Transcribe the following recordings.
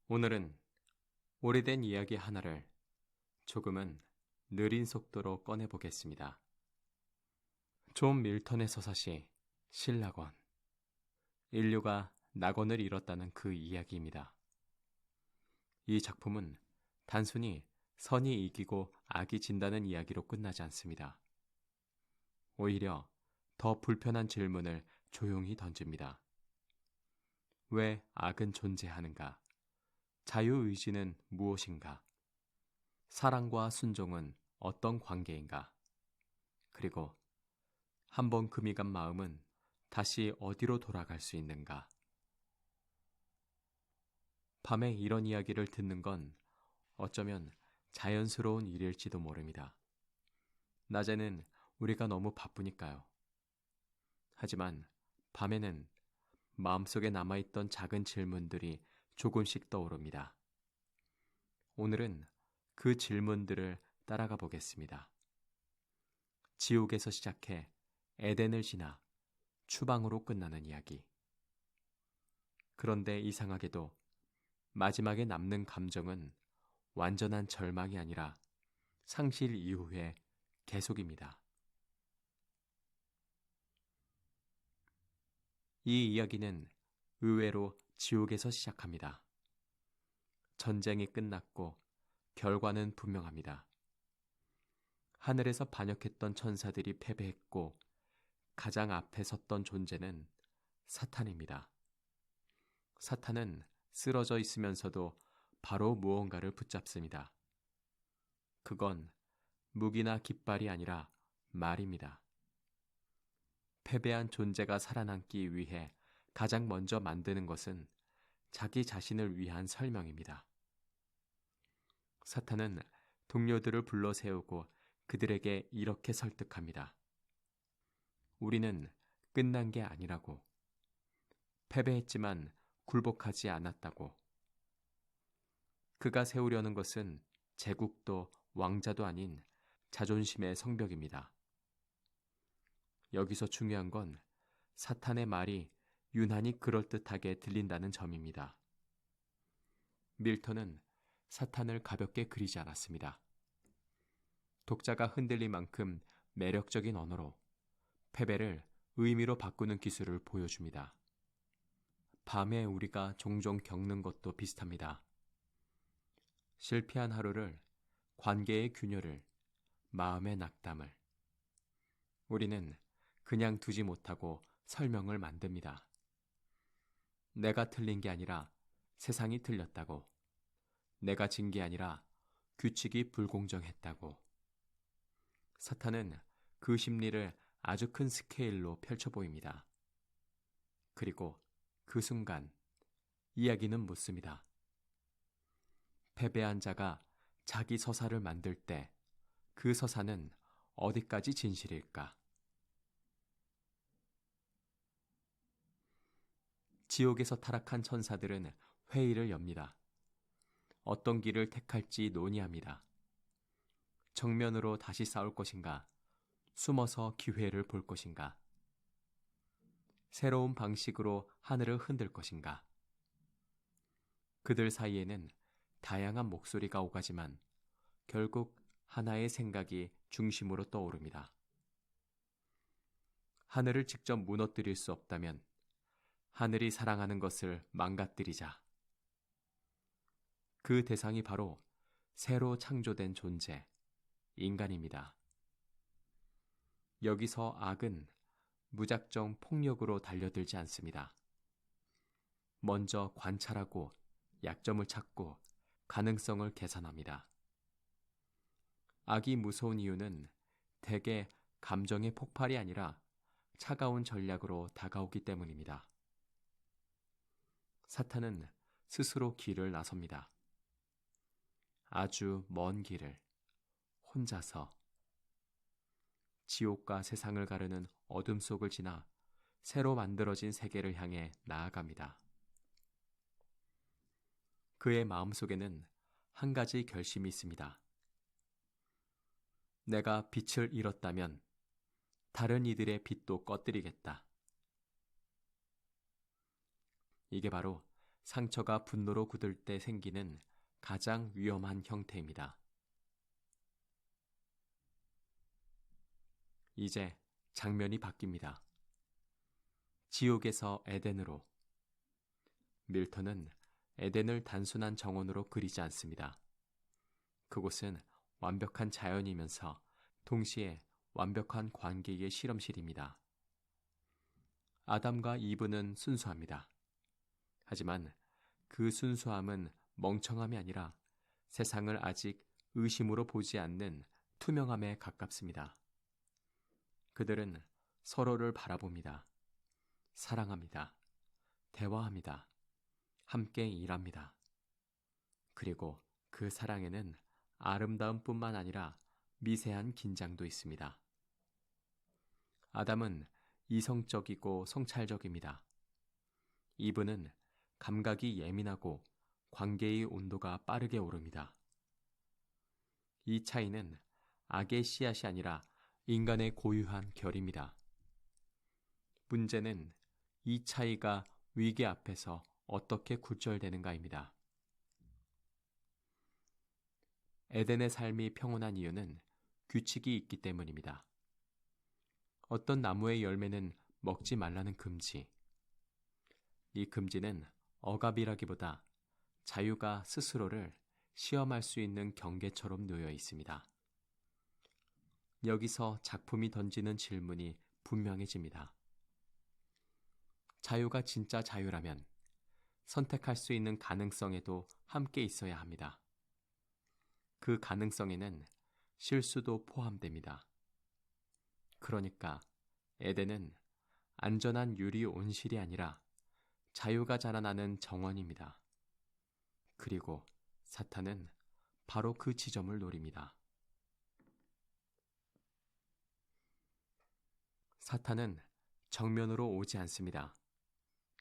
오늘은 오래된 이야기 하나를 조금은 느린 속도로 꺼내보겠습니다. 존 밀턴의 서사시 신라권. 인류가 낙원을 잃었다는 그 이야기입니다. 이 작품은 단순히 선이 이기고 악이 진다는 이야기로 끝나지 않습니다. 오히려 더 불편한 질문을 조용히 던집니다. 왜 악은 존재하는가? 자유의지는 무엇인가? 사랑과 순종은 어떤 관계인가? 그리고 한번 금이 간 마음은 다시 어디로 돌아갈 수 있는가? 밤에 이런 이야기를 듣는 건 어쩌면 자연스러운 일일지도 모릅니다. 낮에는 우리가 너무 바쁘니까요. 하지만 밤에는 마음속에 남아있던 작은 질문들이 조금씩 떠오릅니다. 오늘은 그 질문들을 따라가 보겠습니다. 지옥에서 시작해 에덴을 지나 추방으로 끝나는 이야기. 그런데 이상하게도 마지막에 남는 감정은 완전한 절망이 아니라 상실 이후의 계속입니다. 이 이야기는 의외로 지옥에서 시작합니다. 전쟁이 끝났고 결과는 분명합니다. 하늘에서 반역했던 천사들이 패배했고 가장 앞에 섰던 존재는 사탄입니다. 사탄은 쓰러져 있으면서도 바로 무언가를 붙잡습니다. 그건 무기나 깃발이 아니라 말입니다. 패배한 존재가 살아남기 위해 가장 먼저 만드는 것은 자기 자신을 위한 설명입니다. 사탄은 동료들을 불러 세우고 그들에게 이렇게 설득합니다. 우리는 끝난 게 아니라고. 패배했지만 굴복하지 않았다고. 그가 세우려는 것은 제국도 왕자도 아닌 자존심의 성벽입니다. 여기서 중요한 건 사탄의 말이 유난히 그럴듯하게 들린다는 점입니다. 밀턴은 사탄을 가볍게 그리지 않았습니다. 독자가 흔들릴 만큼 매력적인 언어로 패배를 의미로 바꾸는 기술을 보여줍니다. 밤에 우리가 종종 겪는 것도 비슷합니다. 실패한 하루를, 관계의 균열을, 마음의 낙담을. 우리는 그냥 두지 못하고 설명을 만듭니다. 내가 틀린 게 아니라 세상이 틀렸다고. 내가 진 게 아니라 규칙이 불공정했다고. 사탄은 그 심리를 아주 큰 스케일로 펼쳐 보입니다. 그리고 그 순간 이야기는 묻습니다. 패배한 자가 자기 서사를 만들 때 그 서사는 어디까지 진실일까? 지옥에서 타락한 천사들은 회의를 엽니다. 어떤 길을 택할지 논의합니다. 정면으로 다시 싸울 것인가? 숨어서 기회를 볼 것인가? 새로운 방식으로 하늘을 흔들 것인가? 그들 사이에는 다양한 목소리가 오가지만 결국 하나의 생각이 중심으로 떠오릅니다. 하늘을 직접 무너뜨릴 수 없다면 하늘이 사랑하는 것을 망가뜨리자. 그 대상이 바로 새로 창조된 존재, 인간입니다. 여기서 악은 무작정 폭력으로 달려들지 않습니다. 먼저 관찰하고 약점을 찾고 가능성을 계산합니다. 악이 무서운 이유는 대개 감정의 폭발이 아니라 차가운 전략으로 다가오기 때문입니다. 사탄은 스스로 길을 나섭니다. 아주 먼 길을, 혼자서. 지옥과 세상을 가르는 어둠 속을 지나 새로 만들어진 세계를 향해 나아갑니다. 그의 마음속에는 한 가지 결심이 있습니다. 내가 빛을 잃었다면 다른 이들의 빛도 꺼뜨리겠다. 이게 바로 상처가 분노로 굳을 때 생기는 가장 위험한 형태입니다. 이제 장면이 바뀝니다. 지옥에서 에덴으로. 밀턴은 에덴을 단순한 정원으로 그리지 않습니다. 그곳은 완벽한 자연이면서 동시에 완벽한 관계의 실험실입니다. 아담과 이브는 순수합니다. 하지만 그 순수함은 멍청함이 아니라 세상을 아직 의심으로 보지 않는 투명함에 가깝습니다. 그들은 서로를 바라봅니다. 사랑합니다. 대화합니다. 함께 일합니다. 그리고 그 사랑에는 아름다움뿐만 아니라 미세한 긴장도 있습니다. 아담은 이성적이고 성찰적입니다. 이브는 감각이 예민하고 관계의 온도가 빠르게 오릅니다. 이 차이는 악의 씨앗이 아니라 인간의 고유한 결입니다. 문제는 이 차이가 위기 앞에서 어떻게 굴절되는가입니다. 에덴의 삶이 평온한 이유는 규칙이 있기 때문입니다. 어떤 나무의 열매는 먹지 말라는 금지. 이 금지는 억압이라기보다 자유가 스스로를 시험할 수 있는 경계처럼 놓여 있습니다. 여기서 작품이 던지는 질문이 분명해집니다. 자유가 진짜 자유라면 선택할 수 있는 가능성에도 함께 있어야 합니다. 그 가능성에는 실수도 포함됩니다. 그러니까 에덴은 안전한 유리 온실이 아니라 자유가 자라나는 정원입니다. 그리고 사탄은 바로 그 지점을 노립니다. 사탄은 정면으로 오지 않습니다.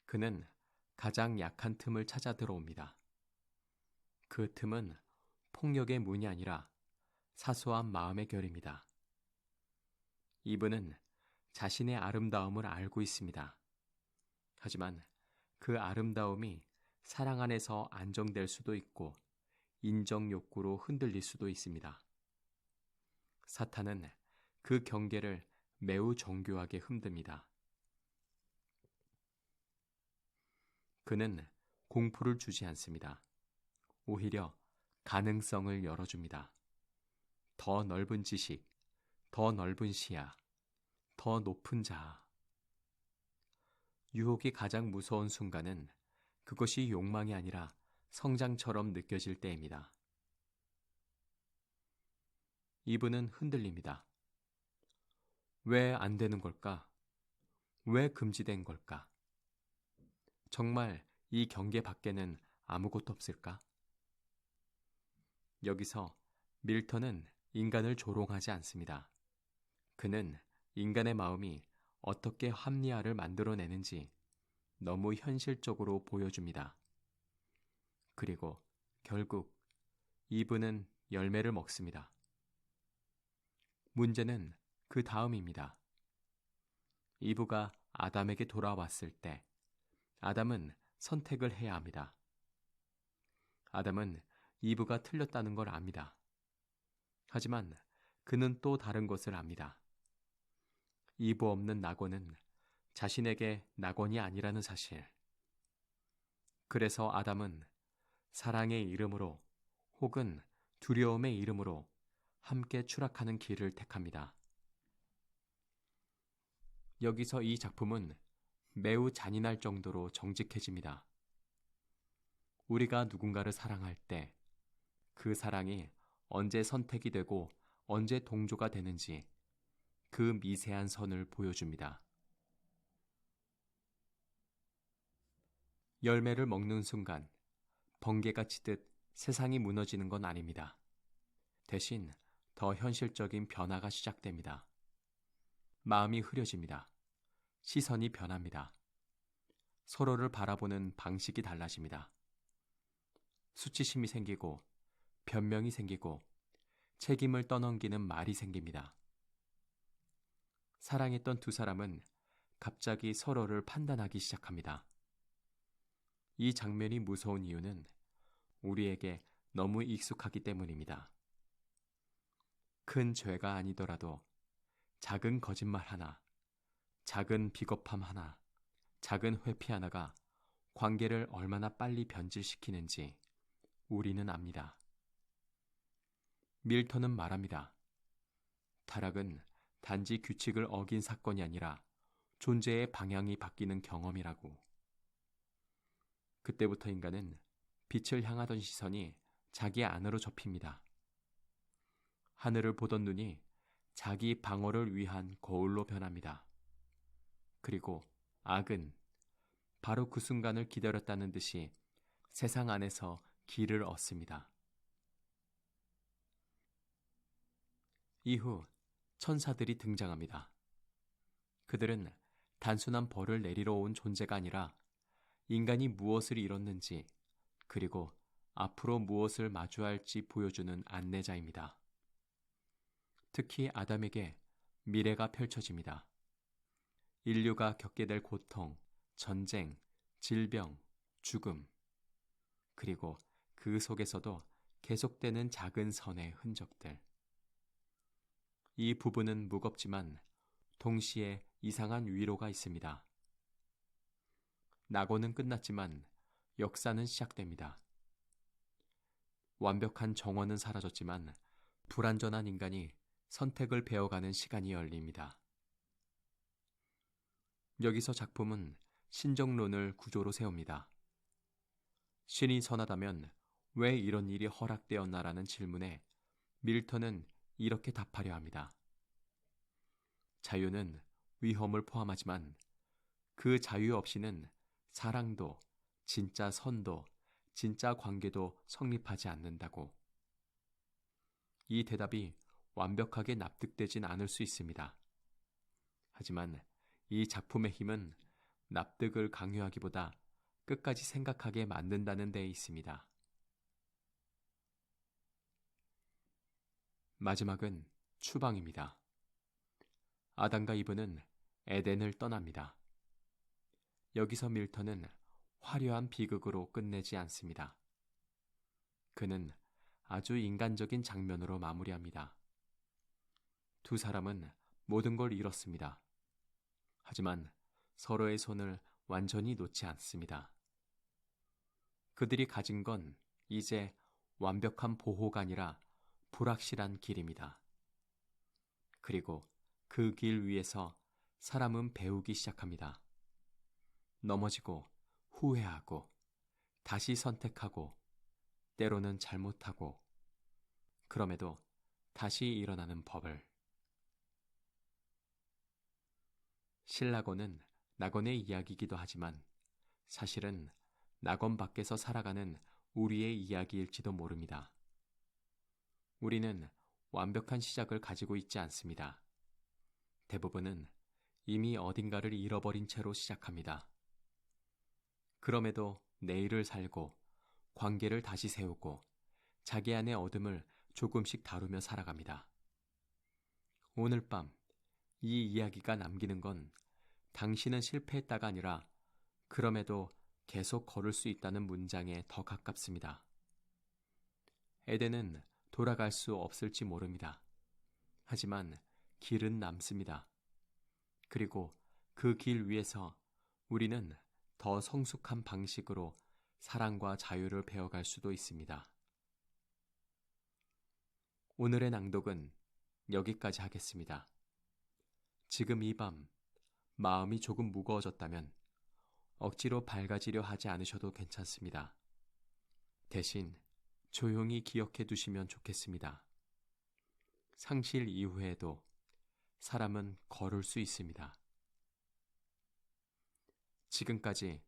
그는 가장 약한 틈을 찾아 들어옵니다. 그 틈은 폭력의 문이 아니라 사소한 마음의 결입니다. 이브는 자신의 아름다움을 알고 있습니다. 하지만 그 아름다움이 사랑 안에서 안정될 수도 있고 인정 욕구로 흔들릴 수도 있습니다. 사탄은 그 경계를 매우 정교하게 흔듭니다. 그는 공포를 주지 않습니다. 오히려 가능성을 열어줍니다. 더 넓은 지식, 더 넓은 시야, 더 높은 자아. 유혹이 가장 무서운 순간은 그것이 욕망이 아니라 성장처럼 느껴질 때입니다. 이브는 흔들립니다. 왜 안 되는 걸까? 왜 금지된 걸까? 정말 이 경계 밖에는 아무것도 없을까? 여기서 밀턴은 인간을 조롱하지 않습니다. 그는 인간의 마음이 어떻게 합리화를 만들어내는지 너무 현실적으로 보여줍니다. 그리고 결국 이브는 열매를 먹습니다. 문제는 그 다음입니다. 이브가 아담에게 돌아왔을 때 아담은 선택을 해야 합니다. 아담은 이브가 틀렸다는 걸 압니다. 하지만 그는 또 다른 것을 압니다. 이브 없는 낙원은 자신에게 낙원이 아니라는 사실. 그래서 아담은 사랑의 이름으로 혹은 두려움의 이름으로 함께 추락하는 길을 택합니다. 여기서 이 작품은 매우 잔인할 정도로 정직해집니다. 우리가 누군가를 사랑할 때 그 사랑이 언제 선택이 되고 언제 동조가 되는지 그 미세한 선을 보여줍니다. 열매를 먹는 순간 번개가 치듯 세상이 무너지는 건 아닙니다. 대신 더 현실적인 변화가 시작됩니다. 마음이 흐려집니다. 시선이 변합니다. 서로를 바라보는 방식이 달라집니다. 수치심이 생기고 변명이 생기고 책임을 떠넘기는 말이 생깁니다. 사랑했던 두 사람은 갑자기 서로를 판단하기 시작합니다. 이 장면이 무서운 이유는 우리에게 너무 익숙하기 때문입니다. 큰 죄가 아니더라도 작은 거짓말 하나, 작은 비겁함 하나, 작은 회피 하나가 관계를 얼마나 빨리 변질시키는지 우리는 압니다. 밀턴은 말합니다. 타락은 단지 규칙을 어긴 사건이 아니라 존재의 방향이 바뀌는 경험이라고. 그때부터 인간은 빛을 향하던 시선이 자기 안으로 접힙니다. 하늘을 보던 눈이 자기 방어를 위한 거울로 변합니다. 그리고 악은 바로 그 순간을 기다렸다는 듯이 세상 안에서 길을 얻습니다. 이후 천사들이 등장합니다. 그들은 단순한 벌을 내리러 온 존재가 아니라 인간이 무엇을 잃었는지 그리고 앞으로 무엇을 마주할지 보여주는 안내자입니다. 특히 아담에게 미래가 펼쳐집니다. 인류가 겪게 될 고통, 전쟁, 질병, 죽음, 그리고 그 속에서도 계속되는 작은 선의 흔적들. 이 부분은 무겁지만 동시에 이상한 위로가 있습니다. 낙원은 끝났지만 역사는 시작됩니다. 완벽한 정원은 사라졌지만 불완전한 인간이 선택을 배워가는 시간이 열립니다. 여기서 작품은 신정론을 구조로 세웁니다. 신이 선하다면 왜 이런 일이 허락되었나라는 질문에 밀턴은 이렇게 답하려 합니다. 자유는 위험을 포함하지만 그 자유 없이는 사랑도, 진짜 선도, 진짜 관계도 성립하지 않는다고. 이 대답이 완벽하게 납득되진 않을 수 있습니다. 하지만 이 작품의 힘은 납득을 강요하기보다 끝까지 생각하게 만든다는 데에 있습니다. 마지막은 추방입니다. 아담과 이브는 에덴을 떠납니다. 여기서 밀턴은 화려한 비극으로 끝내지 않습니다. 그는 아주 인간적인 장면으로 마무리합니다. 두 사람은 모든 걸 잃었습니다. 하지만 서로의 손을 완전히 놓지 않습니다. 그들이 가진 건 이제 완벽한 보호가 아니라 불확실한 길입니다. 그리고 그 길 위에서 사람은 배우기 시작합니다. 넘어지고 후회하고 다시 선택하고 때로는 잘못하고 그럼에도 다시 일어나는 법을. 신라곤은 낙원의 이야기이기도 하지만 사실은 낙원 밖에서 살아가는 우리의 이야기일지도 모릅니다. 우리는 완벽한 시작을 가지고 있지 않습니다. 대부분은 이미 어딘가를 잃어버린 채로 시작합니다. 그럼에도 내일을 살고 관계를 다시 세우고 자기 안의 어둠을 조금씩 다루며 살아갑니다. 오늘 밤 이 이야기가 남기는 건 당신은 실패했다가 아니라 그럼에도 계속 걸을 수 있다는 문장에 더 가깝습니다. 에덴은 돌아갈 수 없을지 모릅니다. 하지만 길은 남습니다. 그리고 그 길 위에서 우리는 더 성숙한 방식으로 사랑과 자유를 배워갈 수도 있습니다. 오늘의 낭독은 여기까지 하겠습니다. 지금 이 밤 마음이 조금 무거워졌다면 억지로 밝아지려 하지 않으셔도 괜찮습니다. 대신 조용히 기억해 두시면 좋겠습니다. 상실 이후에도 사람은 걸을 수 있습니다. 지금까지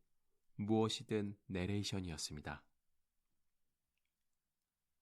무엇이든 내레이션이었습니다.